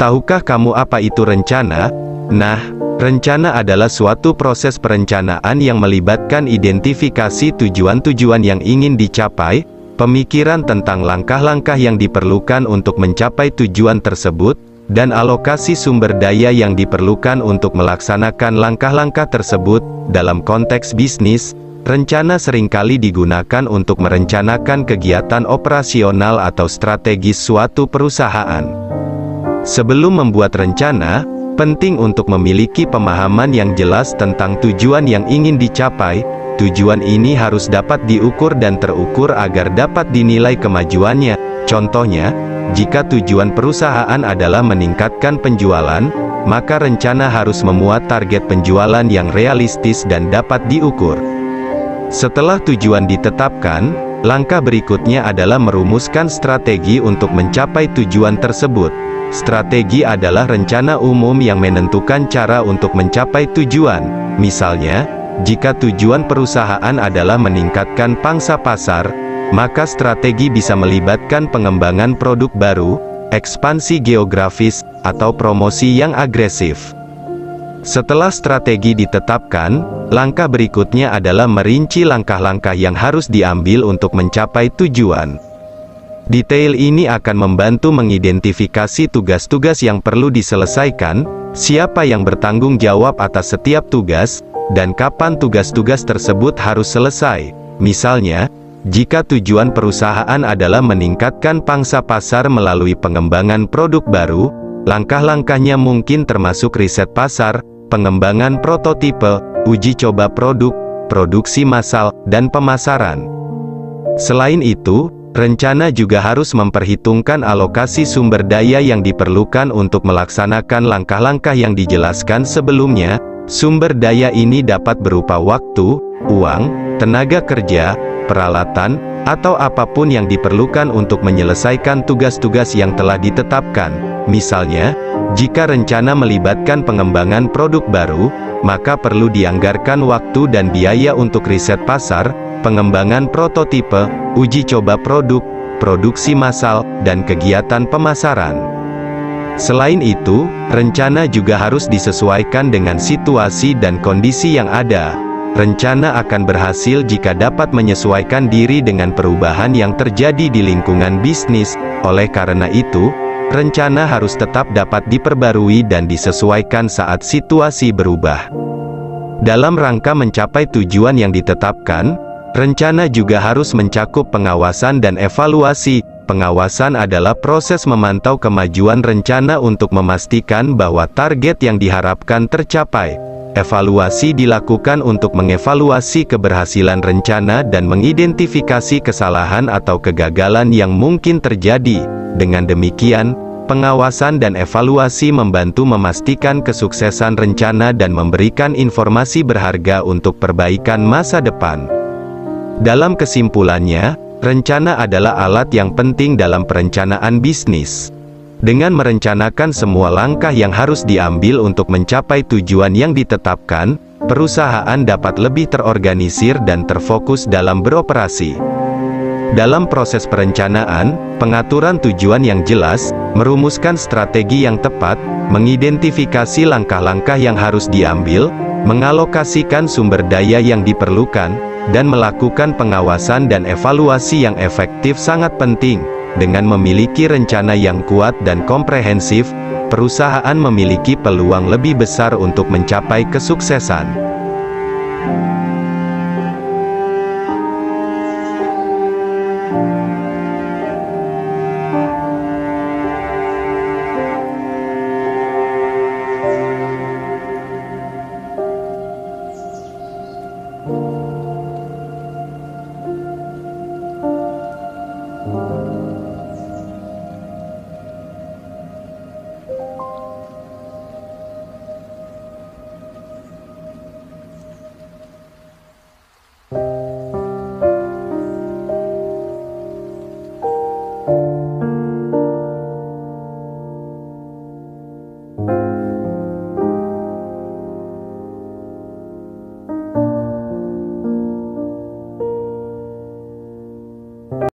Tahukah kamu apa itu rencana? Nah, rencana adalah suatu proses perencanaan yang melibatkan identifikasi tujuan-tujuan yang ingin dicapai, pemikiran tentang langkah-langkah yang diperlukan untuk mencapai tujuan tersebut, dan alokasi sumber daya yang diperlukan untuk melaksanakan langkah-langkah tersebut. Dalam konteks bisnis, rencana seringkali digunakan untuk merencanakan kegiatan operasional atau strategis suatu perusahaan. Sebelum membuat rencana, penting untuk memiliki pemahaman yang jelas tentang tujuan yang ingin dicapai. Tujuan ini harus dapat diukur dan terukur agar dapat dinilai kemajuannya. Contohnya, jika tujuan perusahaan adalah meningkatkan penjualan, maka rencana harus memuat target penjualan yang realistis dan dapat diukur. Setelah tujuan ditetapkan, langkah berikutnya adalah merumuskan strategi untuk mencapai tujuan tersebut. Strategi adalah rencana umum yang menentukan cara untuk mencapai tujuan. Misalnya, jika tujuan perusahaan adalah meningkatkan pangsa pasar, maka strategi bisa melibatkan pengembangan produk baru, ekspansi geografis, atau promosi yang agresif. Setelah strategi ditetapkan, langkah berikutnya adalah merinci langkah-langkah yang harus diambil untuk mencapai tujuan. Detail ini akan membantu mengidentifikasi tugas-tugas yang perlu diselesaikan, siapa yang bertanggung jawab atas setiap tugas, dan kapan tugas-tugas tersebut harus selesai. Misalnya, jika tujuan perusahaan adalah meningkatkan pangsa pasar melalui pengembangan produk baru, langkah-langkahnya mungkin termasuk riset pasar, pengembangan prototipe, uji coba produk, produksi massal, dan pemasaran. Selain itu, rencana juga harus memperhitungkan alokasi sumber daya yang diperlukan untuk melaksanakan langkah-langkah yang dijelaskan sebelumnya. Sumber daya ini dapat berupa waktu, uang, tenaga kerja, peralatan, atau apapun yang diperlukan untuk menyelesaikan tugas-tugas yang telah ditetapkan. Misalnya, jika rencana melibatkan pengembangan produk baru, maka perlu dianggarkan waktu dan biaya untuk riset pasar, pengembangan prototipe, uji coba produk, produksi massal, dan kegiatan pemasaran. Selain itu, rencana juga harus disesuaikan dengan situasi dan kondisi yang ada. Rencana akan berhasil jika dapat menyesuaikan diri dengan perubahan yang terjadi di lingkungan bisnis. Oleh karena itu, rencana harus tetap dapat diperbarui dan disesuaikan saat situasi berubah. Dalam rangka mencapai tujuan yang ditetapkan, rencana juga harus mencakup pengawasan dan evaluasi. Pengawasan adalah proses memantau kemajuan rencana untuk memastikan bahwa target yang diharapkan tercapai. Evaluasi dilakukan untuk mengevaluasi keberhasilan rencana dan mengidentifikasi kesalahan atau kegagalan yang mungkin terjadi. Dengan demikian, pengawasan dan evaluasi membantu memastikan kesuksesan rencana dan memberikan informasi berharga untuk perbaikan masa depan. Dalam kesimpulannya, rencana adalah alat yang penting dalam perencanaan bisnis. Dengan merencanakan semua langkah yang harus diambil untuk mencapai tujuan yang ditetapkan, perusahaan dapat lebih terorganisir dan terfokus dalam beroperasi. Dalam proses perencanaan, pengaturan tujuan yang jelas, merumuskan strategi yang tepat, mengidentifikasi langkah-langkah yang harus diambil, mengalokasikan sumber daya yang diperlukan, dan melakukan pengawasan dan evaluasi yang efektif sangat penting. Dengan memiliki rencana yang kuat dan komprehensif, perusahaan memiliki peluang lebih besar untuk mencapai kesuksesan.